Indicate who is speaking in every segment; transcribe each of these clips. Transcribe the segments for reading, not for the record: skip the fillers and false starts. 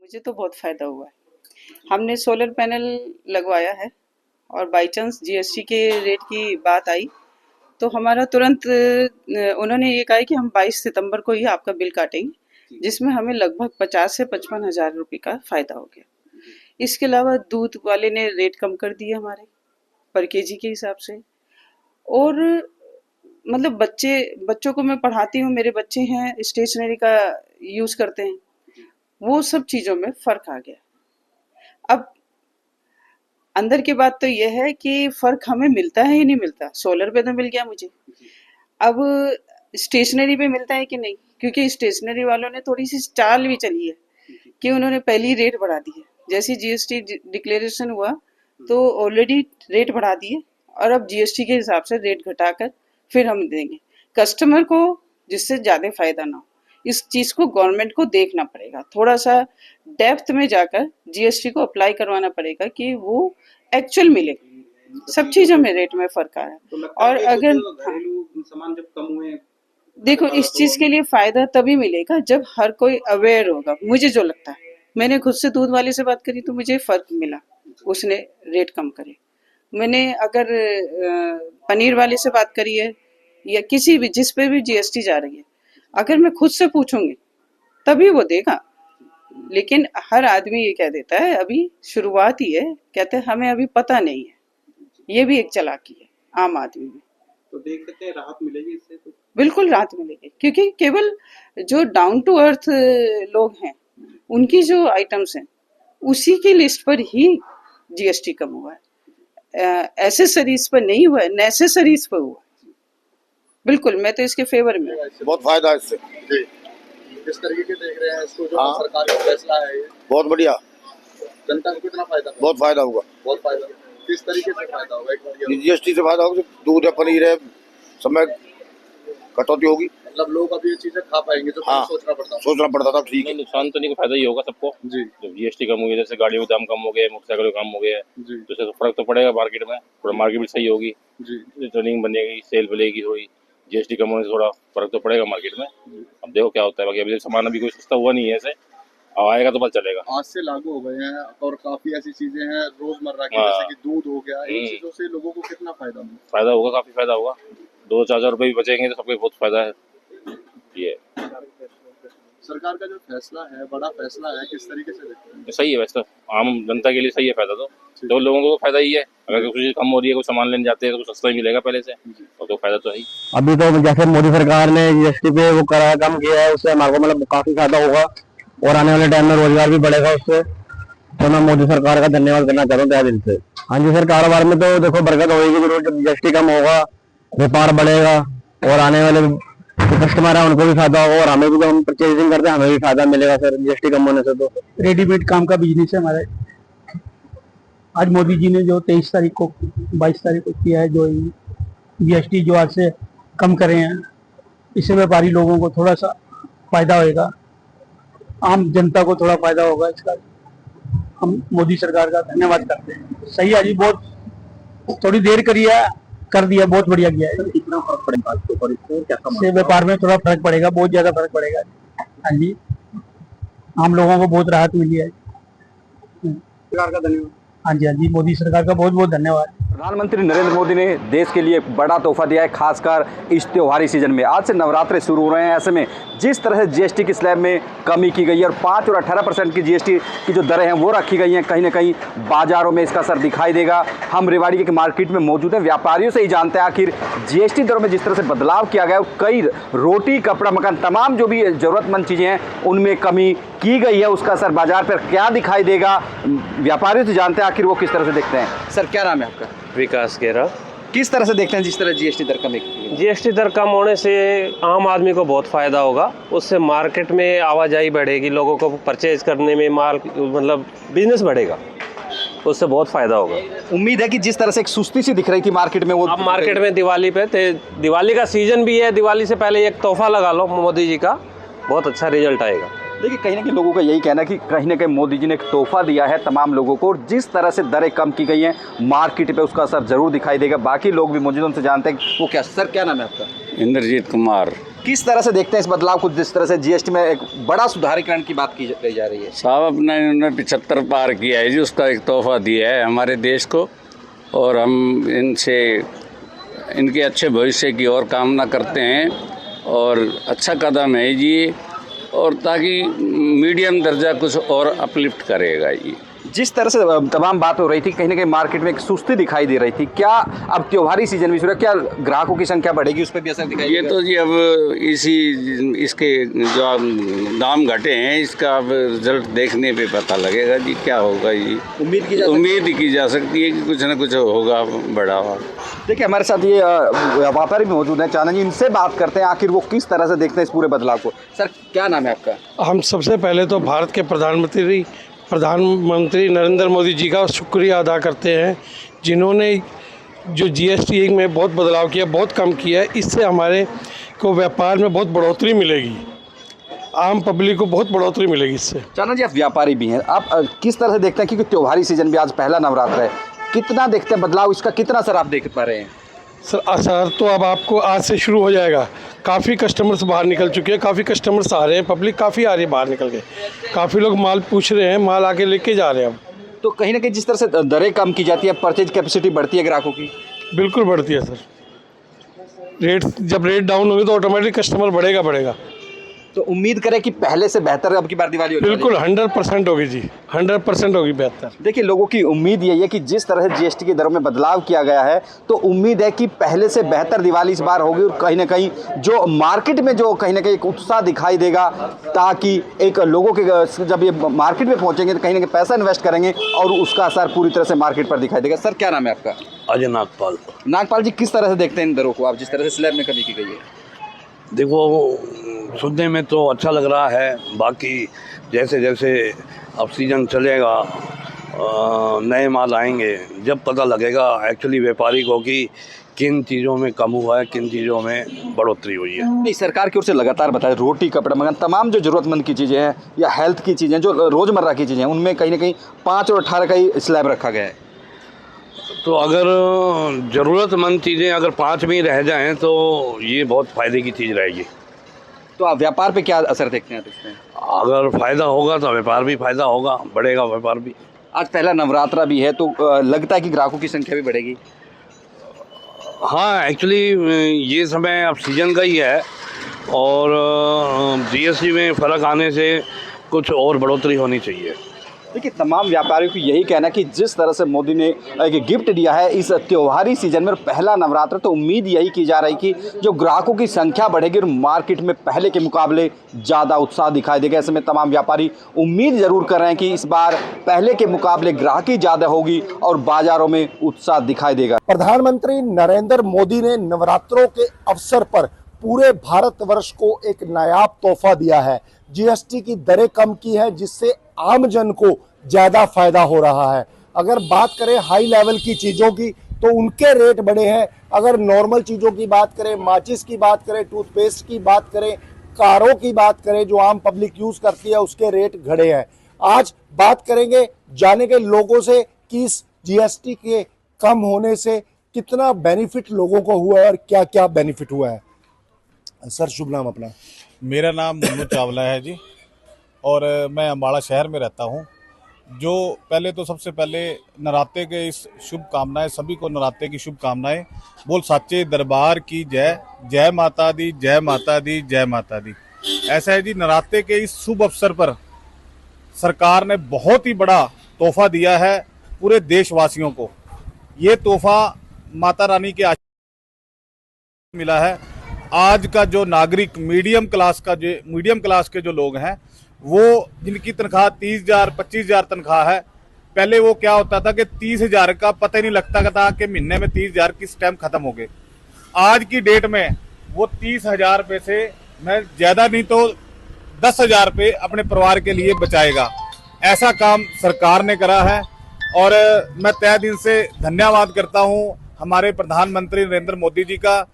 Speaker 1: मुझे तो बहुत फ़ायदा हुआ है। हमने सोलर पैनल लगवाया है और बाई चांस जीएसटी के रेट की बात आई तो हमारा तुरंत उन्होंने ये कहा कि हम 22 सितंबर को ही आपका बिल काटेंगे, जिसमें हमें लगभग 50 से 55 हज़ार रुपये का फ़ायदा हो गया। इसके अलावा दूध वाले ने रेट कम कर दिए हमारे पर केजी के हिसाब से। और मतलब बच्चों को मैं पढ़ाती हूँ, मेरे बच्चे हैं स्टेशनरी का यूज़ करते हैं, वो सब चीज़ों में फ़र्क आ गया। अब अंदर की बात तो यह है कि फ़र्क हमें मिलता है या नहीं मिलता। सोलर पे तो मिल गया मुझे, अब स्टेशनरी पे मिलता है कि नहीं, क्योंकि स्टेशनरी वालों ने थोड़ी सी चाल भी चली है कि उन्होंने पहली रेट बढ़ा दी है। जैसे जीएसटी डिक्लेरेशन हुआ तो ऑलरेडी रेट बढ़ा दिए और अब जीएसटी के हिसाब से रेट घटाकर फिर हम देंगे कस्टमर को, जिससे ज़्यादा फायदा ना हो। इस चीज़ को गवर्नमेंट को देखना पड़ेगा, थोड़ा सा डेप्थ में जाकर जीएसटी को अप्लाई करवाना पड़ेगा कि वो एक्चुअल मिले। सब चीज़ों में रेट में फ़र्क आया। और अगर
Speaker 2: सामान जब कम हुए,
Speaker 1: देखो इस चीज़ के लिए फ़ायदा तभी मिलेगा जब हर कोई अवेयर होगा। मुझे जो लगता है, मैंने खुद से दूध वाले से बात करी तो मुझे फ़र्क मिला, उसने रेट कम करे। मैंने अगर पनीर वाले से बात करी है या किसी भी जिस पे भी जीएसटी जा रही है, अगर मैं खुद से पूछूंगी तभी वो देगा। लेकिन हर आदमी ये कह देता है, अभी शुरुआत ही है, कहते हैं हमें अभी पता नहीं है। ये भी एक चालाकी है आम आदमी में।
Speaker 2: तो देख सकते हैं राहत मिलेगी इससे तो।
Speaker 1: बिल्कुल राहत मिलेगी, क्योंकि केवल जो डाउन टू अर्थ लोग हैं उनकी जो आइटम्स हैं उसी की लिस्ट पर ही जीएसटी कम हुआ है। एसेसरीज पर नहीं हुआ है, नेसेसरीज पर हुआ है। बिल्कुल, मैं तो इसके फेवर में।
Speaker 3: बहुत फायदा है इससे।
Speaker 2: जी, किस तरीके के देख रहे हैं इसको, जो सरकार का फैसला है ये?
Speaker 3: बहुत बढ़िया।
Speaker 2: जनता को कितना फायदा?
Speaker 3: बहुत फायदा होगा।
Speaker 2: बहुत फायदा। किस तरीके से फायदा होगा?
Speaker 3: जीएसटी से फायदा होगा, दूध है, पनीर है, समय कटौती होगी।
Speaker 2: मतलब लोग अभी ये चीजें खा पाएंगे जो सोचना
Speaker 3: पड़ता था। ठीक है,
Speaker 4: नुकसान तो नहीं, फायदा ही होगा सबको
Speaker 2: जी।
Speaker 4: जब जीएसटी कम हुई, जैसे गाड़ियों के दाम कम हो गए, मोटरसाइकिल के कम हो गए,
Speaker 2: जी।
Speaker 4: तो फर्क तो पड़ेगा मार्केट में, थोड़ा मार्केट भी सही होगी
Speaker 2: जी।
Speaker 4: रिटर्निंग बनेगी, सेल बनेगी थोड़ी। जीएसटी कम होने से थोड़ा फर्क तो पड़ेगा मार्केट में। अब देखो क्या होता है, बाकी अभी सामान अभी कोई सस्ता हुआ नहीं है ऐसे, आएगा तो पता चलेगा।
Speaker 2: आज से लागू हो गए हैं और काफी ऐसी चीजें हैं रोजमर्रा की, जैसे कि दूध हो गया, इन चीजों से लोगों को कितना फायदा होगा?
Speaker 4: फायदा होगा, काफी फायदा होगा। 2-4 हज़ार रुपये भी बचेंगे तो सबको बहुत फायदा है। ये
Speaker 2: सरकार का जो फैसला है, बड़ा फैसला है, किस तरीके से देखते हैं?
Speaker 4: सही है, वैसे आम जनता के लिए सही है फायदा तो लोगों को फायदा ही है। अगर कुछ चीज कम हो रही है, कुछ सामान लेने जाते हैं तो कुछ सस्ता ही मिलेगा पहले से, तो फायदा तो है ही।
Speaker 5: अभी तो जैसे मोदी सरकार ने जीएसटी पे वो कराया कम किया है, उससे हमारे को मतलब काफी फायदा होगा और आने वाले टाइम में रोजगार भी बढ़ेगा उससे। तो मैं मोदी सरकार का धन्यवाद करना चाहता हूँ तहे दिल से। हाँ जी सर, कारोबार में तो देखो बरकत होगी जरूर, जब जीएसटी कम होगा व्यापार बढ़ेगा और आने वाले कस्टमर है उनको भी फायदा होगा और हमें भी, जो हम परचेजिंग करते हैं हमें भी फायदा मिलेगा सर जीएसटी कम होने से। तो
Speaker 6: रेडीमेड काम का बिजनेस है हमारा। आज मोदी जी ने जो 23 तारीख को 22 तारीख को किया है, जो जीएसटी जो आज से कम करे हैं, इससे व्यापारी लोगों को थोड़ा सा फायदा होगा, आम जनता को थोड़ा फायदा होगा। इसका हम मोदी सरकार का धन्यवाद करते हैं। सही है जी, बहुत थोड़ी देर कर दिया, बहुत बढ़िया किया है।
Speaker 2: कितना फर्क पड़ेगा
Speaker 6: इससे व्यापार में थोड़ा फर्क पड़ेगा, बहुत ज्यादा फर्क पड़ेगा। हाँ जी, आम लोगों को बहुत राहत मिली है।
Speaker 2: सरकार का धन्यवाद।
Speaker 6: हाँ जी, हाँ जी, मोदी सरकार का बहुत बहुत धन्यवाद।
Speaker 7: प्रधानमंत्री नरेंद्र मोदी ने देश के लिए बड़ा तोहफा दिया है, खासकर इस त्योहारी सीजन में। आज से नवरात्रे शुरू हो रहे हैं, ऐसे में जिस तरह से जीएसटी की स्लैब में कमी की गई है और 5 और 18% की जीएसटी की जो दरें हैं वो रखी गई हैं, कहीं ना कहीं बाजारों में इसका असर दिखाई देगा। हम रेवाड़ी के मार्केट में मौजूद हैं, व्यापारियों से ही जानते हैं आखिर जीएसटी दरों में जिस तरह से बदलाव किया गया, कई रोटी, कपड़ा, मकान, तमाम जो भी ज़रूरतमंद चीज़ें हैं उनमें कमी की गई है, उसका असर बाजार पर क्या दिखाई देगा। व्यापारियों से जानते हैं आखिर वो किस तरह से देखते हैं। सर, क्या नाम है आपका?
Speaker 8: विकास गेरा।
Speaker 7: किस तरह से देखते हैं जिस तरह जीएसटी दर कम?
Speaker 8: जीएसटी दर कम होने से आम आदमी को बहुत फ़ायदा होगा, उससे मार्केट में आवाजाही बढ़ेगी, लोगों को परचेज करने में माल मतलब बिजनेस बढ़ेगा, उससे बहुत फ़ायदा होगा।
Speaker 7: उम्मीद है कि जिस तरह से एक सुस्ती सी दिख रही थी मार्केट में, वो
Speaker 8: अब मार्केट में दिवाली पे दिवाली का सीजन भी है, दिवाली से पहले एक तोहफा लगा लो मोदी जी का, बहुत अच्छा रिजल्ट आएगा।
Speaker 7: देखिए कहीं ना कहीं लोगों का यही कहना है कि कहीं ना कहीं मोदी जी ने एक तोहफा दिया है तमाम लोगों को, और जिस तरह से दरें कम की गई हैं मार्केट पे उसका असर जरूर दिखाई देगा। बाकी लोग भी मौजूद उनसे जानते हैं वो क्या। सर क्या नाम है आपका?
Speaker 9: इंद्रजीत कुमार।
Speaker 7: किस तरह से देखते हैं इस बदलाव को, जिस तरह से जीएसटी में एक बड़ा सुधारीकरण की बात की जा रही है?
Speaker 9: साहब अपना इन्होंने 75 पार किया है जी, उसका एक तोहफा दिया है हमारे देश को, और हम इनसे इनके अच्छे भविष्य की और कामना करते हैं, और अच्छा कदम है जी, और ताकि मीडियम दर्जा कुछ और अपलिफ्ट करेगा ये।
Speaker 7: जिस तरह से तमाम बात हो रही थी कहीं ना कहीं मार्केट में एक सुस्ती दिखाई दे रही थी, क्या अब त्योहारी सीजन भी शुरू है, क्या ग्राहकों की संख्या बढ़ेगी, उस पर भी असर दिखाई
Speaker 9: ये तो जी अब इसके जो दाम घटे हैं इसका अब रिजल्ट देखने पे पता लगेगा जी क्या होगा। ये उम्मीद की जा सकती है कि कुछ ना कुछ होगा बढ़ावा।
Speaker 7: देखिए हमारे साथ ये व्यापारी भी मौजूद हैं, चानन जी इनसे बात करते हैं आखिर वो किस तरह से देखते हैं इस पूरे बदलाव को। सर क्या नाम है आपका?
Speaker 6: हम सबसे पहले तो भारत के प्रधानमंत्री नरेंद्र मोदी जी का शुक्रिया अदा करते हैं, जिन्होंने जो जीएसटी में बहुत बदलाव किया, बहुत कम किया है। इससे हमारे को व्यापार में बहुत बढ़ोतरी मिलेगी, आम पब्लिक को बहुत बढ़ोतरी मिलेगी इससे।
Speaker 7: चानन जी आप व्यापारी भी हैं, आप किस तरह से देखते हैं, क्योंकि त्योहारी सीजन भी आज पहला नवरात्र है, कितना देखते हैं बदलाव, इसका कितना असर आप देख पा रहे हैं?
Speaker 6: सर असर तो अब आपको आज से शुरू हो जाएगा। काफ़ी कस्टमर्स बाहर निकल चुके हैं, काफ़ी कस्टमर्स आ रहे हैं, पब्लिक काफ़ी आ रही है बाहर निकल के, काफ़ी लोग माल पूछ रहे हैं, माल आके लेके जा रहे हैं। अब
Speaker 7: तो कहीं ना कहीं जिस तरह से दरें कम की जाती है, परचेज कैपेसिटी बढ़ती है ग्राहकों की?
Speaker 6: बिल्कुल बढ़ती है सर। जब रेट डाउन होंगे तो ऑटोमेटिक कस्टमर बढ़ेगा।
Speaker 7: तो उम्मीद करें कि पहले से बेहतर अब की बार दिवाली होगी?
Speaker 6: बिल्कुल 100% होगी जी, 100% होगी बेहतर।
Speaker 7: देखिए लोगों की उम्मीद यही है कि जिस तरह से जीएसटी की दरों में बदलाव किया गया है तो उम्मीद है कि पहले से बेहतर दिवाली इस बार होगी, और कहीं ना कहीं जो मार्केट में जो कहीं ना कहीं एक उत्साह दिखाई देगा, ताकि एक लोगों के जब ये मार्केट में पहुंचेंगे तो कहीं ना कहीं पैसा इन्वेस्ट करेंगे और उसका असर पूरी तरह से मार्केट पर दिखाई देगा। सर क्या नाम है आपका?
Speaker 10: अजय नागपाल।
Speaker 7: नागपाल जी किस तरह से देखते हैं इन दरों को आप, जिस तरह से स्लैब में कमी की गई है?
Speaker 10: देखो सुनने में तो अच्छा लग रहा है, बाकी जैसे जैसे अब सीज़न चलेगा नए माल आएंगे, जब पता लगेगा एक्चुअली व्यापारी को कि किन चीज़ों में कम हुआ है, किन चीज़ों में बढ़ोतरी हुई है।
Speaker 7: नहीं, सरकार की ओर से लगातार बताए रोटी कपड़ा मकान तमाम जो ज़रूरतमंद की चीज़ें हैं या हेल्थ की चीज़ें जो रोज़मर्रा की चीज़ें हैं उनमें कहीं ना कहीं 5 और 18 का ही स्लैब रखा गया है।
Speaker 10: तो अगर ज़रूरतमंद चीज़ें अगर 5 में ही रह जाएं तो ये बहुत फ़ायदे की चीज़ रहेगी।
Speaker 7: तो आप व्यापार पे क्या असर देखते हैं इसमें?
Speaker 10: अगर फ़ायदा होगा तो व्यापार भी फ़ायदा होगा, बढ़ेगा व्यापार भी।
Speaker 7: आज पहला नवरात्रा भी है तो लगता है कि ग्राहकों की संख्या भी बढ़ेगी।
Speaker 10: हाँ एक्चुअली ये समय अब सीज़न का ही है, और जीएसटी में फ़र्क आने से कुछ और बढ़ोतरी होनी चाहिए।
Speaker 7: देखिए तमाम व्यापारियों को यही कहना है कि जिस तरह से मोदी ने एक गिफ्ट दिया है इस त्योहारी सीजन में, पहला नवरात्र, तो उम्मीद यही की जा रही कि जो ग्राहकों की संख्या बढ़ेगी और मार्केट में पहले के मुकाबले ज़्यादा उत्साह दिखाई देगा। ऐसे में तमाम व्यापारी उम्मीद ज़रूर कर रहे हैं कि इस बार पहले के मुकाबले ग्राहकी ज़्यादा होगी और बाज़ारों में उत्साह दिखाई देगा।
Speaker 11: प्रधानमंत्री नरेंद्र मोदी ने नवरात्रों के अवसर पर पूरे भारतवर्ष को एक नायाब तोहफा दिया है। जीएसटी की दरें कम की है, जिससे आम जन को ज्यादा फायदा हो रहा है। अगर बात करें हाई लेवल की चीजों की तो उनके रेट बढ़े हैं। अगर नॉर्मल चीजों की बात करें, माचिस की बात करें, टूथपेस्ट की बात करें, कारों की बात करें जो आम पब्लिक यूज करती है, उसके रेट घटे हैं। आज बात करेंगे जाने के लोगों से कि इस जीएसटी के कम होने से कितना बेनिफिट लोगों को हुआ है और क्या क्या बेनिफिट हुआ है। सर शुभ नाम अपना?
Speaker 12: मेरा नाम मुन्नू चावला है जी, और मैं अम्बाड़ा शहर में रहता हूँ। जो पहले तो सबसे पहले नराते के इस शुभकामनाएं, सभी को नराते की शुभकामनाएं। बोल साचे दरबार की जय, जय माता दी, जय माता दी, जय माता दी। ऐसा है जी, नराते के इस शुभ अवसर पर सरकार ने बहुत ही बड़ा तोहफा दिया है पूरे देशवासियों को। ये तोहफा माता रानी के आशीर्वाद मिला है। आज का जो नागरिक मीडियम क्लास के जो लोग हैं, वो जिनकी तनख्वाह 30,000 25,000 तनख्वाह है, पहले वो क्या होता था कि 30,000 का पता ही नहीं लगता था कि महीने में 30,000 किस टाइम खत्म हो गए। आज की डेट में वो 30,000 रुपये से मैं ज़्यादा नहीं तो 10,000 रुपये अपने परिवार के लिए बचाएगा। ऐसा काम सरकार ने करा है, और मैं तहे दिल से धन्यवाद करता हूँ हमारे प्रधानमंत्री नरेंद्र मोदी जी का,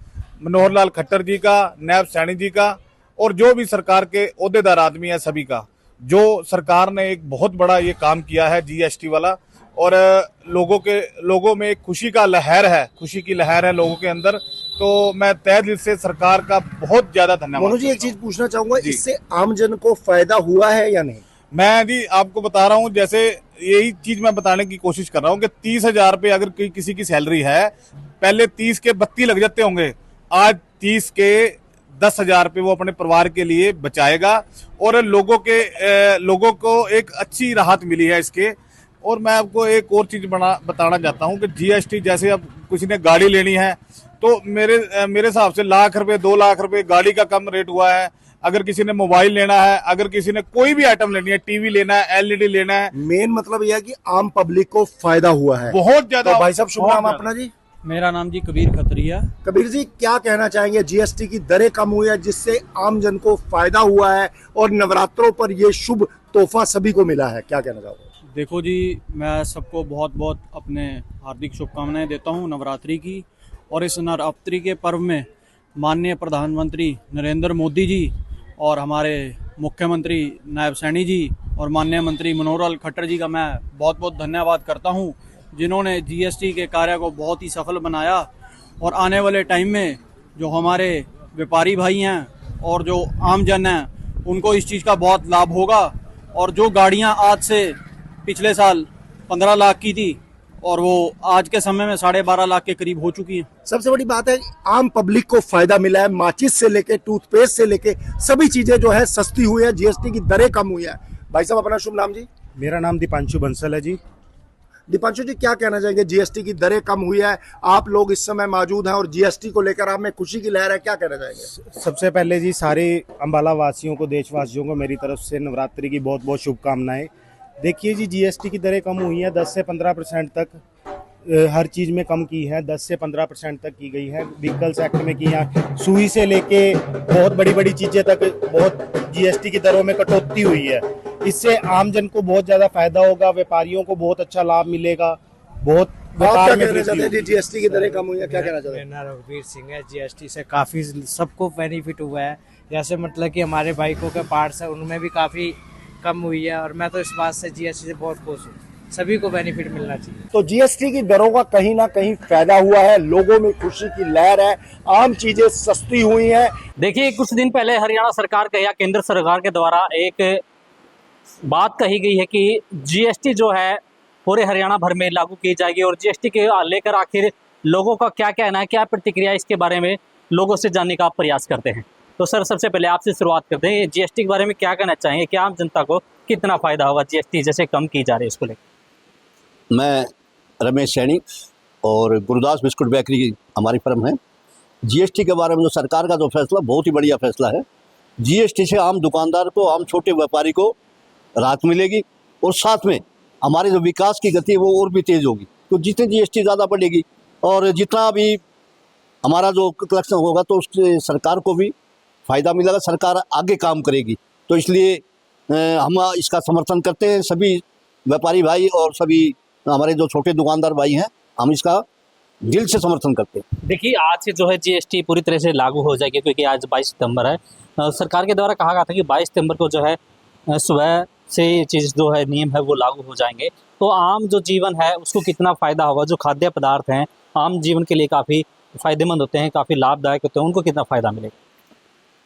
Speaker 12: मनोहर लाल खट्टर जी का, नायब सैनी जी का, और जो भी सरकार के ओहदेदार आदमी है सभी का। जो सरकार ने एक बहुत बड़ा ये काम किया है जीएसटी वाला, और लोगों में एक खुशी का लहर है, खुशी की लहर है लोगों के अंदर। तो मैं तहे दिल से सरकार का बहुत ज्यादा धन्यवाद।
Speaker 11: मोनू जी, एक चीज पूछना चाहूंगा, इससे आमजन को फायदा हुआ है या नहीं?
Speaker 12: मैं जी आपको बता रहा हूँ, जैसे यही चीज मैं बताने की कोशिश कर रहा हूँ कि 30,000 रुपये अगर किसी की सैलरी है, पहले 30 के 32 लग जाते होंगे, आज 30 के 10,000 रुपये वो अपने परिवार के लिए बचाएगा, और लोगों को एक अच्छी राहत मिली है इसके। और मैं आपको एक और चीज बताना चाहता हूँ कि जीएसटी, जैसे अब किसी ने गाड़ी लेनी है तो मेरे हिसाब से लाख रुपए 2 लाख रुपए गाड़ी का कम रेट हुआ है। अगर किसी ने मोबाइल लेना है, अगर किसी ने कोई भी आइटम लेनी है, टीवी लेना है, एलईडी लेना है,
Speaker 11: मेन मतलब यह है कि आम पब्लिक को फायदा हुआ है
Speaker 12: बहुत ज्यादा।
Speaker 11: तो भाई साहब, शुभ नाम अपना जी?
Speaker 6: मेरा नाम जी कबीर खत्रिया।
Speaker 11: कबीर जी, क्या कहना चाहेंगे? जीएसटी की दरें कम हुई है जिससे आम जन को फायदा हुआ है, और नवरात्रों पर ये शुभ तोहफा सभी को मिला है, क्या कहना चाहोगे?
Speaker 6: देखो जी, मैं सबको बहुत बहुत अपने हार्दिक शुभकामनाएं देता हूं नवरात्रि की। और इस नवरात्रि के पर्व में माननीय प्रधानमंत्री नरेंद्र मोदी जी और हमारे मुख्यमंत्री नायब सैनी जी और माननीय मंत्री मनोहर लाल खट्टर जी का मैं बहुत बहुत धन्यवाद करता हूं, जिन्होंने जीएसटी के कार्य को बहुत ही सफल बनाया। और आने वाले टाइम में जो हमारे व्यापारी भाई हैं और जो आम जन हैं, उनको इस चीज़ का बहुत लाभ होगा। और जो गाड़ियां आज से पिछले साल 15 लाख की थी, और वो आज के समय में 12.5 लाख के करीब हो चुकी है।
Speaker 11: सबसे बड़ी बात है, आम पब्लिक को फायदा मिला है। माचिस से लेके टूथपेस्ट से लेके सभी चीजें जो है सस्ती हुई है, जीएसटी की दरें कम हुई है। भाई साहब, अपना शुभ नाम जी?
Speaker 13: मेरा नाम दीपांशु बंसल है जी।
Speaker 11: दीपांशु जी, क्या कहना चाहेंगे? जीएसटी की दरें कम हुई है, आप लोग इस समय मौजूद हैं और जीएसटी को लेकर आप में खुशी की लहर है, क्या कहना चाहेंगे?
Speaker 13: सबसे पहले जी, सारे अंबाला वासियों को, देशवासियों को मेरी तरफ से नवरात्रि की बहुत बहुत शुभकामनाएं। देखिए जी, जीएसटी की दरें कम हुई हैं 10 से 15% तक, हर चीज़ में कम की है, 10 से 15% तक की गई है। व्हीकल्स एक्ट में की है, सुई से लेके बहुत बड़ी बड़ी चीज़ें तक बहुत जीएसटी की दरों में कटौती हुई है। इससे आमजन को बहुत ज़्यादा फायदा होगा, व्यापारियों को बहुत अच्छा लाभ मिलेगा। बहुत
Speaker 11: व्यापार में जीएसटी की दरें कम हुई है, क्या कहना चाहते हैं?
Speaker 14: मेरा नाम रघुवीर सिंह है। जीएसटी से काफ़ी सबको बेनिफिट हुआ है। जैसे मतलब कि हमारे बाइकों के पार्ट्स है, उनमें भी काफ़ी कम हुई है। और मैं तो इस बात से जीएसटी से बहुत खुश हूँ, सभी को बेनिफिट मिलना चाहिए।
Speaker 11: तो जीएसटी की दरों का कहीं ना कहीं फायदा हुआ है, लोगों में खुशी की लहर है, आम चीजें सस्ती हुई हैं।
Speaker 15: देखिए, कुछ दिन पहले हरियाणा सरकार के या केंद्र सरकार के द्वारा एक बात कही गई है कि जीएसटी जो है पूरे हरियाणा भर में लागू की जाएगी। और जीएसटी के लेकर आखिर लोगों का क्या कहना है, क्या प्रतिक्रिया, इसके बारे में लोगों से जानने का प्रयास करते हैं। तो सर, सबसे पहले आपसे शुरुआत करते हैं, जीएसटी के बारे में क्या कहना चाहेंगे? क्या आम जनता को कितना फायदा होगा जीएसटी जैसे कम की जा रही है, इसको लेकर?
Speaker 16: मैं रमेश सैनी और गुरुदास बिस्कुट बेकरी की हमारी फर्म है। जीएसटी के बारे में जो सरकार का जो फैसला, बहुत ही बढ़िया फैसला है। जीएसटी से आम दुकानदार को, आम छोटे व्यापारी को राहत मिलेगी, और साथ में हमारे जो विकास की गति है वो और भी तेज़ होगी। तो जितनी जीएसटी ज़्यादा बढ़ेगी और जितना भी हमारा जो कलेक्शन होगा, तो उससे सरकार को भी फ़ायदा मिलेगा, सरकार आगे काम करेगी। तो इसलिए हम इसका समर्थन करते हैं, सभी व्यापारी भाई और सभी हमारे जो छोटे दुकानदार भाई हैं, हम इसका दिल से समर्थन करते हैं।
Speaker 15: देखिए, आज से जो है जीएसटी पूरी तरह से लागू हो जाएगी, क्योंकि आज 22 सितंबर है। सरकार के द्वारा कहा गया था कि 22 सितंबर को जो है सुबह से ये चीज़ जो है, नियम है, वो लागू हो जाएंगे। तो आम जो जीवन है उसको कितना फ़ायदा होगा? जो खाद्य पदार्थ हैं आम जीवन के लिए काफ़ी फ़ायदेमंद होते हैं, काफ़ी लाभदायक होते हैं, उनको कितना फ़ायदा मिलेगा?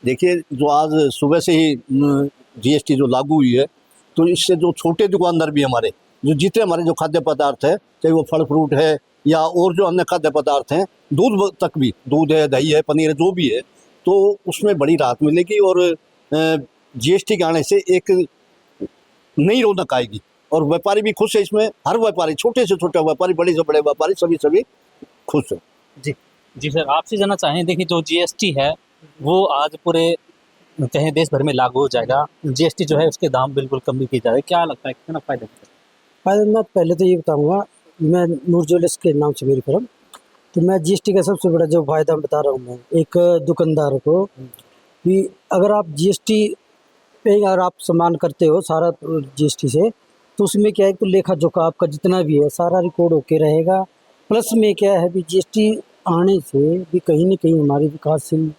Speaker 16: देखिए, जो आज सुबह से ही जीएसटी जो लागू हुई है, तो इससे जो छोटे दुकानदार भी हमारे, जो जितने हमारे जो खाद्य पदार्थ है, चाहे वो फल फ्रूट है या और जो अन्य खाद्य पदार्थ हैं, दूध तक भी, दूध है, दही है, पनीर है, जो भी है, तो उसमें बड़ी राहत मिलेगी। और जीएसटी के आने से एक नई रौनक आएगी और व्यापारी भी खुश है इसमें। हर व्यापारी, छोटे से छोटा व्यापारी, बड़े से बड़े व्यापारी, सभी खुश है।
Speaker 15: जी सर, आपसे जानना चाहें, देखिए जो जीएसटी है वो आज पूरे कहीं देश भर में लागू हो जाएगा। जीएसटी जो है उसके दाम बिल्कुल कम भी की जा रहे हैं, क्या लगता है कितना फायदा?
Speaker 14: मैं पहले तो ये बताऊंगा, मैं नूर ज्वेलर्स के नाम से मेरी फर्म, तो मैं जीएसटी का सबसे बड़ा जो फायदा बता रहा हूँ मैं एक दुकानदार को, कि अगर आप जीएसटी पे अगर आप सामान करते हो सारा जीएसटी से, तो उसमें क्या है, तो लेखा जोखा आपका जितना भी है सारा रिकॉर्ड होके रहेगा। प्लस में क्या है भी जीएसटी आने से भी कहीं ना कहीं हमारे विकासशील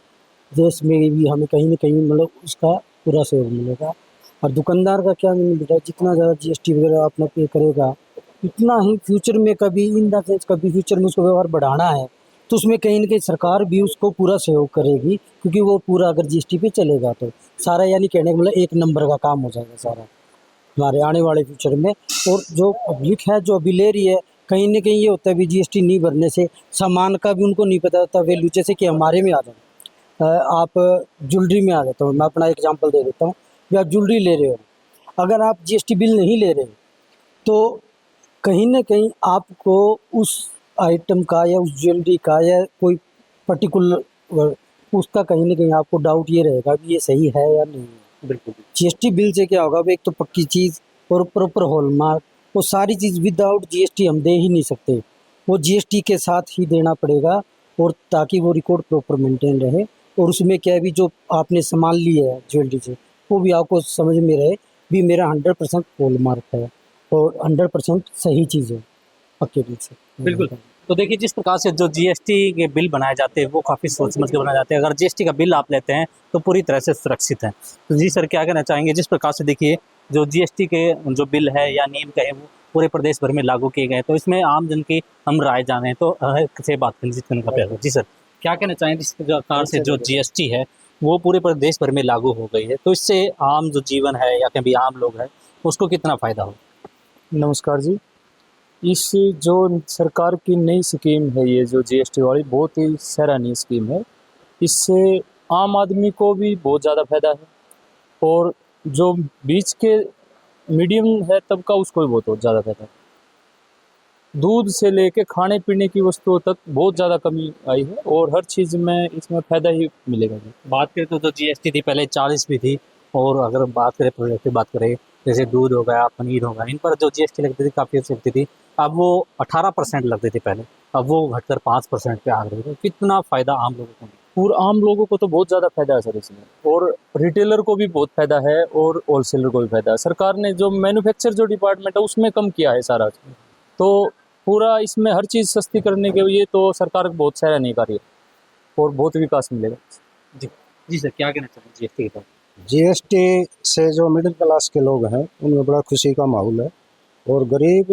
Speaker 14: देश में भी हमें कहीं ना कहीं मतलब उसका पूरा सहयोग मिलेगा। और दुकानदार का क्या नहीं बेटा, जितना ज़्यादा जीएसटी वगैरह अपना पे करेगा इतना ही फ्यूचर में कभी इन द सेंस कभी फ्यूचर में उसको व्यवहार बढ़ाना है तो उसमें कहीं ना कहीं सरकार भी उसको पूरा सहयोग करेगी, क्योंकि वो पूरा अगर जीएसटी पे चलेगा तो सारा यानी कहने का मतलब एक नंबर का काम हो जाएगा सारा हमारे आने वाले फ्यूचर में। और जो पब्लिक है जो अभी ले रही है, कहीं ना कहीं ये होता है भी जीएसटी नहीं भरने से सामान का भी उनको नहीं पता होता वैल्यू। जैसे कि हमारे में आ जाए, आप ज्वेलरी में आ जाता हूँ, मैं अपना एग्जांपल दे देता हूँ। या ज्वेलरी ले रहे हो, अगर आप जीएसटी बिल नहीं ले रहे तो कहीं ना कहीं आपको उस आइटम का या उस ज्वेलरी का या कोई पर्टिकुलर उसका कहीं ना कहीं आपको डाउट ये रहेगा कि ये सही है या नहीं है।
Speaker 15: बिल्कुल।
Speaker 14: जीएसटी बिल से क्या होगा, एक तो पक्की चीज़ और प्रॉपर हॉलमार्क, वो सारी चीज़ विदाउट जीएसटी हम दे ही नहीं सकते, वो जीएसटी के साथ ही देना पड़ेगा। और ताकि वो रिकॉर्ड प्रॉपर मेंटेन रहे और उसमें क्या है भी जो आपने सामान लिया है ज्वेलरी से वो भी आपको समझ में रहे भी मेरा 100% हॉलमार्क है और 100% सही चीज़ है पक्के बिल से।
Speaker 15: बिल्कुल। तो देखिए जिस प्रकार से जो जीएसटी के बिल बनाए जाते हैं वो काफ़ी सोच समझ के बनाए जाते हैं। अगर जीएसटी का बिल आप लेते हैं तो पूरी तरह से सुरक्षित है। तो जी सर क्या कहना चाहेंगे, जिस प्रकार से देखिए जो जीएसटी के जो बिल है या नियम कहे वो पूरे प्रदेश भर में लागू किए गए, तो इसमें आम जन की हम राय जाने तो से बात करने का प्रयास। जी सर क्या कहना चाहेंगे, जिस प्रकार से जो जीएसटी है वो पूरे प्रदेश भर में लागू हो गई है, तो इससे आम जो जीवन है या कभी आम लोग हैं उसको कितना फ़ायदा हो?
Speaker 17: नमस्कार जी। इस जो सरकार की नई स्कीम है ये जो जीएसटी वाली, बहुत ही सराहनीय स्कीम है। इससे आम आदमी को भी बहुत ज़्यादा फायदा है और जो बीच के मीडियम है तबका उसको भी बहुत ज़्यादा फायदा है। दूध से लेके खाने पीने की वस्तुओं तक बहुत ज़्यादा कमी आई है और हर चीज़ में इसमें फ़ायदा ही मिलेगा जी।
Speaker 15: बात करें तो जीएसटी थी पहले 40 भी थी, और अगर बात करें प्रोडक्ट की बात करें जैसे दूध हो गया, पनीर हो गया, इन पर जो जीएसटी लगती थी काफ़ी अच्छी लगती थी। अब वो 18% लगती थी पहले, अब वो घटकर 5% पे आ गई। तो कितना फ़ायदा आम लोगों को?
Speaker 17: और आम लोगों को तो बहुत ज़्यादा फायदा है सर इसमें, और रिटेलर को भी बहुत फायदा है और होलसेलर को भी फायदा है। सरकार ने जो मैन्युफैक्चर जो डिपार्टमेंट है उसमें कम किया है सारा, तो पूरा इसमें हर चीज़ सस्ती करने के लिए तो सरकार बहुत सराहनीय कार्य है और बहुत विकास मिलेगा।
Speaker 15: जी जी सर क्या कहना चाहेंगे जीएसटी के बारे में?
Speaker 18: जीएसटी से जो मिडिल क्लास के लोग हैं उनमें बड़ा खुशी का माहौल है और गरीब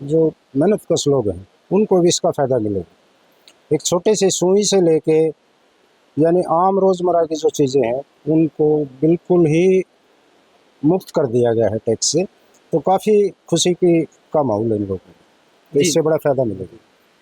Speaker 18: जो मेहनतकश लोग हैं उनको भी इसका फ़ायदा मिलेगा। एक छोटे से सुई से लेके यानी आम रोज़मर्रा की जो चीज़ें हैं उनको बिल्कुल ही मुक्त कर दिया गया है टैक्स से, तो काफ़ी खुशी का माहौल है इन लोगों को, तो इससे बड़ा फ़ायदा मिलेगा।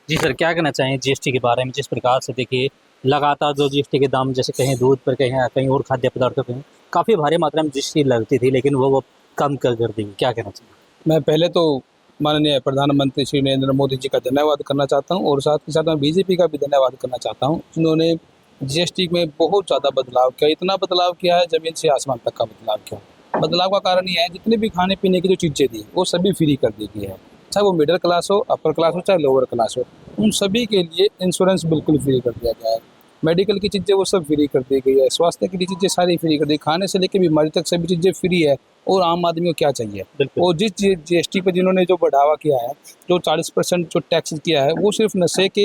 Speaker 15: जी सर क्या कहना चाहेंगे जीएसटी के बारे में, जिस प्रकार से देखिए लगातार जो जीएसटी के दाम जैसे कहीं दूध पर कहीं और खाद्य पदार्थों पर काफ़ी भारी मात्रा में जीएसटी लगती थी, लेकिन वो कम कर दी, क्या कहना चाहिए?
Speaker 19: मैं पहले तो माननीय प्रधानमंत्री श्री नरेंद्र मोदी जी का धन्यवाद करना चाहता हूं और साथ ही साथ मैं बीजेपी का भी धन्यवाद करना चाहता हूं, जिन्होंने जीएसटी में बहुत ज़्यादा बदलाव किया। इतना बदलाव किया है ज़मीन से आसमान तक का बदलाव किया। बदलाव का कारण ये है जितने भी खाने पीने की जो चीज़ें थी वो सभी फ्री कर दी गई है, चाहे वो मिडिल क्लास हो, अपर क्लास हो, चाहे लोअर क्लास हो, उन सभी के लिए इंश्योरेंस बिल्कुल फ्री कर दिया गया है। मेडिकल की चीज़ें वो सब फ्री कर दी गई है, स्वास्थ्य की चीज़ें सारी फ्री कर दी, खाने से लेकर बीमारी तक सभी चीज़ें फ्री है। और आम आदमी को क्या चाहिए, और जिस जीएसटी पर जिन्होंने जो बढ़ावा किया है, जो 40% जो टैक्स किया है वो सिर्फ नशे के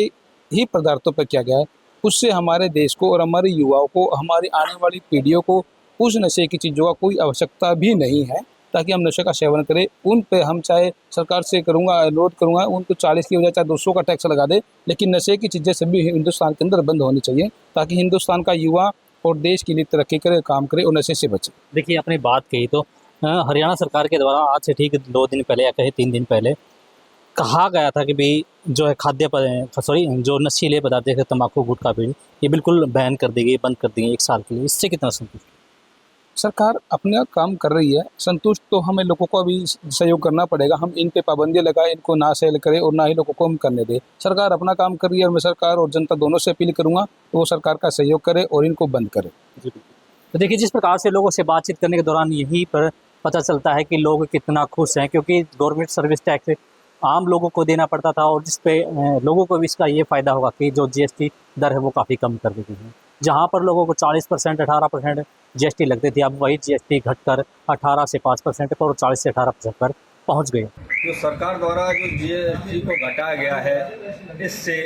Speaker 19: ही पदार्थों पर किया गया है। उससे हमारे देश को और हमारे युवाओं को, हमारी आने वाली पीढ़ियों को उस नशे की चीज़ों का कोई आवश्यकता भी नहीं है ताकि हम नशे का सेवन करें। उन पे हम चाहे सरकार से अनुरोध करूँगा उनको 40 की वजह चाहे 200 का टैक्स लगा दे, लेकिन नशे की चीज़ें सभी हिंदुस्तान के अंदर बंद होनी चाहिए ताकि हिंदुस्तान का युवा और देश के लिए तरक्की करे, काम करे और नशे से बचे।
Speaker 15: देखिए अपनी बात कही तो हरियाणा सरकार के द्वारा आज से ठीक 2 दिन पहले या कहे 3 दिन पहले कहा गया था कि भाई जो है जो नशीले पदार्थ जैसे तंबाकू, गुटखा, बीड़ी ये बिल्कुल बैन कर दी गई, बंद कर दी गई 1 साल के लिए। इससे कितना संतुष्ट?
Speaker 19: सरकार अपना काम कर रही है, संतुष्ट तो हमें लोगों को अभी सहयोग करना पड़ेगा। हम इन पे पाबंदियां लगाए, इनको ना सेल करें और ना ही लोगों को हम करने दें। सरकार अपना काम कर रही है और मैं सरकार और जनता दोनों से अपील करूंगा तो वो सरकार का सहयोग करे और इनको बंद करे।
Speaker 15: तो देखिए जिस प्रकार से लोगों से बातचीत करने के दौरान यही पर पता चलता है कि लोग कितना खुश हैं, क्योंकि गवर्नमेंट सर्विस टैक्स आम लोगों को देना पड़ता था और जिस पे लोगों को भी इसका ये फ़ायदा होगा कि जो जीएसटी दर है वो काफ़ी कम कर दी गई है। जहाँ पर लोगों को 40% 18% जीएसटी लगती थी, अब वही जीएसटी घटकर 18 से 5% पर और 40 से 18% पर पहुँच गई।
Speaker 20: जो सरकार द्वारा जो जीएसटी को घटाया गया है, इससे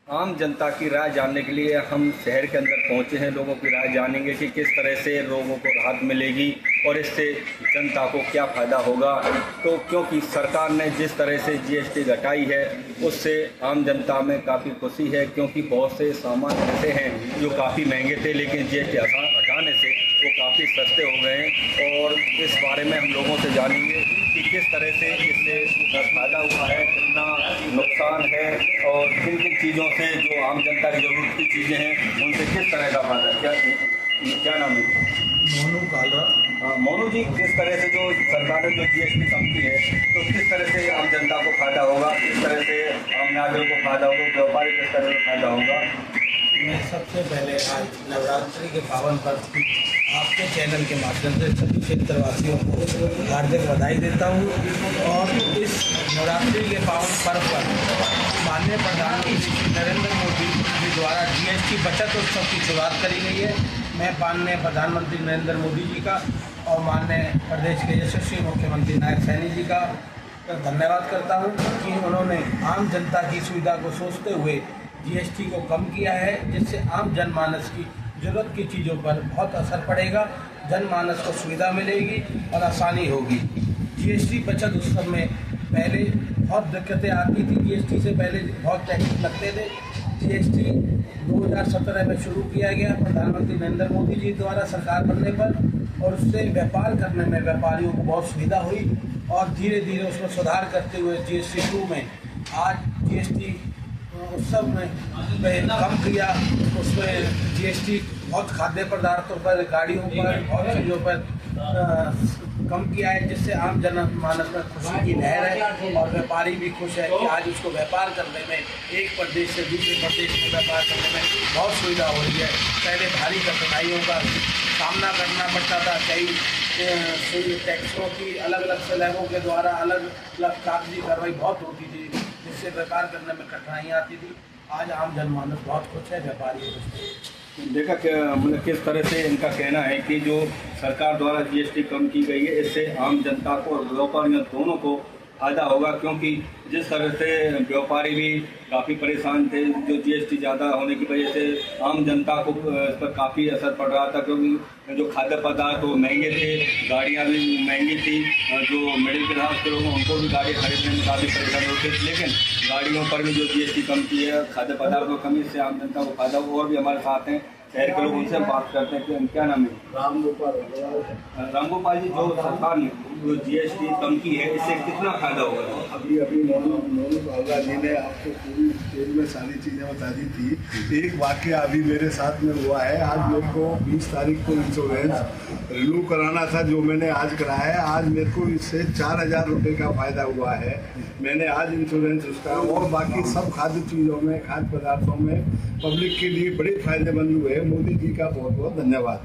Speaker 20: आम जनता की राय जानने के लिए हम शहर के अंदर पहुंचे हैं। लोगों की राय जानेंगे कि किस तरह से लोगों को राहत मिलेगी और इससे जनता को क्या फ़ायदा होगा। तो क्योंकि सरकार ने जिस तरह से जीएसटी घटाई है उससे आम जनता में काफ़ी खुशी है, क्योंकि बहुत से सामान ऐसे हैं जो काफ़ी महंगे थे, लेकिन जीएसटी हटाने से वो काफ़ी सस्ते हो गए हैं। और इस बारे में हम लोगों से जानेंगे कि किस तरह से इससे फ़ायदा हुआ है, कितना नुकसान है और किन किन चीज़ों से जो आम जनता की ज़रूरत की चीज़ें हैं उनसे किस तरह का फ़ायदा। क्या नाम है?
Speaker 21: मोनू कालरा।
Speaker 20: मोनू जी, किस तरह से जो सरकार ने जो जीएसटी कम की है तो किस तरह से आम जनता को फ़ायदा होगा, किस तरह से आम नागरिक को फ़ायदा होगा, व्यापारी किस तरह से फ़ायदा होगा?
Speaker 21: मैं सबसे पहले आज नवरात्रि के पावन पर्व की आपके चैनल के माध्यम से सभी क्षेत्रवासियों को हार्दिक बधाई देता हूँ। और इस नवरात्रि के पावन पर्व पर माननीय प्रधानमंत्री नरेंद्र मोदी जी द्वारा जीएसटी बचत उत्सव की शुरुआत करी गई है। मैं माननीय प्रधानमंत्री नरेंद्र मोदी जी का और माननीय प्रदेश के यशस्वी मुख्यमंत्री नायब सैनी जी का धन्यवाद करता हूँ कि उन्होंने आम जनता की सुविधा को सोचते हुए जीएसटी को कम किया है, जिससे आम जनमानस की ज़रूरत की चीज़ों पर बहुत असर पड़ेगा, जनमानस को सुविधा मिलेगी और आसानी होगी। जीएसटी बचत उत्सव में पहले बहुत दिक्कतें आती थी, जीएसटी से पहले बहुत टैक्स लगते थे। जीएसटी 2017 में शुरू किया गया प्रधानमंत्री नरेंद्र मोदी जी द्वारा सरकार बनने पर, और उससे व्यापार करने में व्यापारियों को बहुत सुविधा हुई और धीरे धीरे उसमें सुधार करते हुए जीएसटी 2 में आज जीएसटी उत्सव में कम किया। उसमें जीएसटी बहुत खाद्य पदार्थों पर, गाड़ियों पर, बहुत चीज़ों पर कम किया है, जिससे आम जनमानस में खुशी की लहर है और व्यापारी भी खुश है कि आज उसको व्यापार करने में एक प्रदेश से दूसरे प्रदेश में व्यापार करने में बहुत सुविधा हो रही है। पहले भारी कठिनाइयों का सामना करना पड़ता था, कई टैक्सों की अलग अलग स्लैबों के द्वारा अलग अलग कागजी कार्रवाई बहुत होती थी, जिससे व्यापार करने में कठिनाइयाँ आती थी। आज आम जनमानस बहुत खुश है, व्यापारी खुश है।
Speaker 20: देखा मतलब किस तरह से इनका कहना है कि जो सरकार द्वारा जीएसटी कम की गई है इससे आम जनता को और व्यापारियों दोनों को फ़ायदा होगा, क्योंकि जिस तरह से व्यापारी भी काफ़ी परेशान थे, जो जीएसटी ज़्यादा होने की वजह से आम जनता को इस पर काफ़ी असर पड़ रहा था, क्योंकि जो खाद्य पदार्थ वो महंगे थे, गाड़ियाँ भी महंगी थी, जो मिडिल क्लास के लोग हैं उनको भी गाड़ी खरीदने में काफ़ी परेशानी होती थी। लेकिन गाड़ियों पर भी जो जीएसटी कम की है, खाद्य पदार्थों की कमी से आम जनता को फायदा हुआ। और भी हमारे साथ हैं शहर के लोग, उनसे हम बात करते हैं कि क्या नाम है? रामगोपाल जी, जो सरकार ने जो जीएसटी कम की है इससे कितना फायदा होगा?
Speaker 22: अभी मोनू कालरा जी ने आपको पूरी डिटेल में सारी चीज़ें बता दी थी। एक वाकया अभी मेरे साथ में हुआ है। आज मेरे को 20 तारीख को इंश्योरेंस रिन्यू कराना था, जो मैंने आज कराया है। आज मेरे को इससे 4000 रुपये का फ़ायदा हुआ है। मैंने आज इंश्योरेंस उसका, और बाकी सब खाद्य चीज़ों में, खाद्य पदार्थों में पब्लिक के लिए बड़े फायदेमंद हुए। मोदी जी का बहुत बहुत धन्यवाद।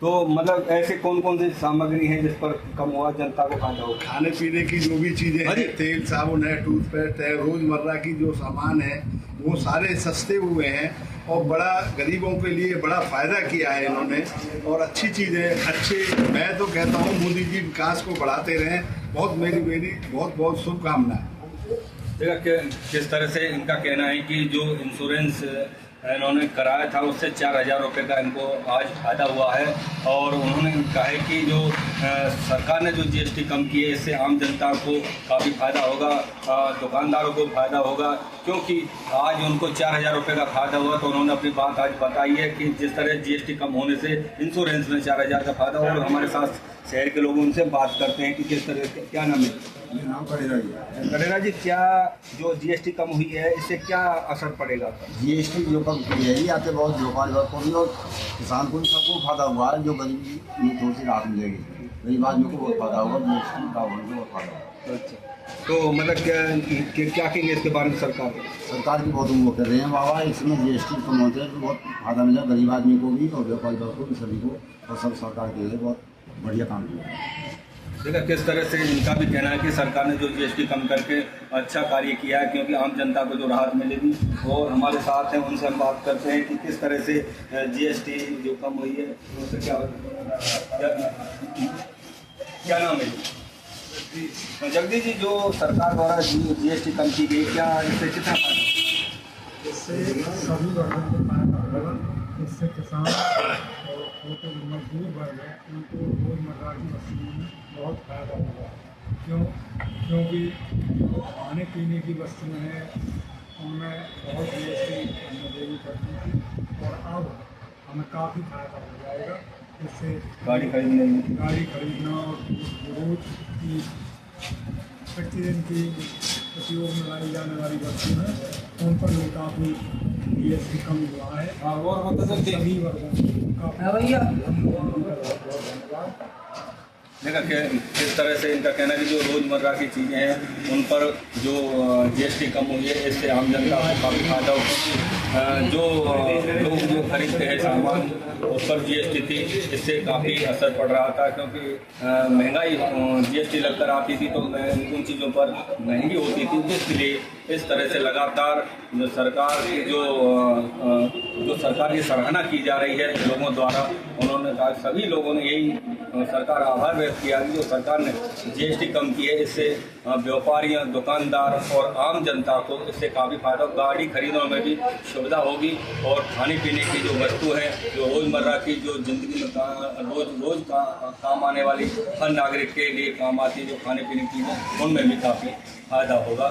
Speaker 20: तो मतलब ऐसे कौन कौन सी सामग्री है जिस पर कम हुआ, जनता को फायदा हो?
Speaker 22: खाने पीने की जो भी चीज़ें हैं, तेल साबुन है, टूथपेस्ट है, रोज़मर्रा की जो सामान है वो सारे सस्ते हुए हैं और बड़ा गरीबों के लिए बड़ा फ़ायदा किया है इन्होंने। और अच्छी चीज़ें, अच्छे, मैं तो कहता हूँ मोदी जी विकास को बढ़ाते रहें। मेरी बहुत बहुत शुभकामनाएं।
Speaker 20: देखा किस तरह से इनका कहना है कि जो इंश्योरेंस इन्होंने कराया था उससे 4000 रुपये का इनको आज फ़ायदा हुआ है। और उन्होंने कहा है कि जो सरकार ने जो जीएसटी कम की है इससे आम जनता को काफ़ी फ़ायदा होगा, दुकानदारों को फ़ायदा होगा, क्योंकि आज उनको 4000 रुपये का फ़ायदा हुआ। तो उन्होंने अपनी बात आज बताई है कि जिस तरह जीएसटी कम होने से इंश्योरेंस में 4000 का फ़ायदा हुआ। और हमारे साथ शहर के लोग, उनसे बात करते हैं कि किस तरह, क्या नाम है?
Speaker 22: नाम
Speaker 20: करेरा जी, क्या जो जीएसटी कम हुई है इससे क्या असर पड़ेगा?
Speaker 23: जीएसटी जो कम की है ये आते बहुत व्यापारी को भी और किसान को भी सबको फायदा हुआ है। जो गरीबी में थोड़ी सी राहत मिलेगी, गरीब आदमी को बहुत फायदा होगा, जीएसटी का होने से बहुत फायदा होगा।
Speaker 20: अच्छा, तो मतलब क्या कहेंगे इसके बारे में? सरकार
Speaker 23: की बहुत उम्मीद कर रहे हैं बाबा, इसमें जीएसटी कम होते हैं तो बहुत फायदा मिलेगा गरीब आदमी को भी और व्यापारी को भी, सभी को। और सब सरकार के लिए बहुत बढ़िया काम किया है।
Speaker 20: देखा किस तरह से इनका भी कहना है कि सरकार ने जो जीएसटी कम करके अच्छा कार्य किया है, क्योंकि आम जनता को जो राहत मिलेगी। और हमारे साथ हैं, उनसे हम बात करते हैं कि किस तरह से जीएसटी जो कम हुई है उससे क्या नाम है? जगदीश जी, जो सरकार द्वारा जीएसटी कम की गई, क्या इससे कितना फायदा?
Speaker 1: इससे सभी वर्गों को फायदा होगा। इससे किसान और छोटे मजदूर वर्ग हैं उनको रोज़मर्रा की वस्तुओं में बहुत फायदा होगा। क्योंकि जो खाने पीने की वस्तुएं हैं उनमें बहुत जीएसटी हमें देनी पड़ती थी और अब हमें काफ़ी फायदा हो जाएगा। इससे गाड़ी खरीदना और रोज की प्रतिदिन की उपयोग में लाई जाने वाली वस्तुएं उन पर भी काफ़ी जीएसटी कम हुआ है और सभी वर्गों को
Speaker 20: देखा किस तरह से इनका कहना है कि जो रोज़मर्रा की चीज़ें हैं उन पर जो जीएसटी कम हुई है इससे आम जनता को काफ़ी फायदा होगा। जो लोग जो खरीदते हैं सामान उस पर जीएसटी थी, इससे काफ़ी असर पड़ रहा था क्योंकि महंगाई जीएसटी लगकर आती थी तो उन चीज़ों पर महंगी होती थी। इसलिए इस तरह से लगातार जो सरकार की जो सरकार की सराहना की जा रही है लोगों द्वारा, उन्होंने कहा सभी लोगों ने यही सरकार आभार व्यक्त किया कि जो सरकार ने जीएसटी कम की है इससे व्यापारियों, दुकानदार और आम जनता को इससे काफ़ी फायदा, गाड़ी खरीदने में भी सुविधा होगी और खाने पीने की जो वस्तु है जो रोज़मर्रा की जो ज़िंदगी में रोज़ काम आने वाली हर नागरिक के लिए काम आती है जो खाने पीने की चीज़ें उनमें भी काफ़ी फायदा होगा।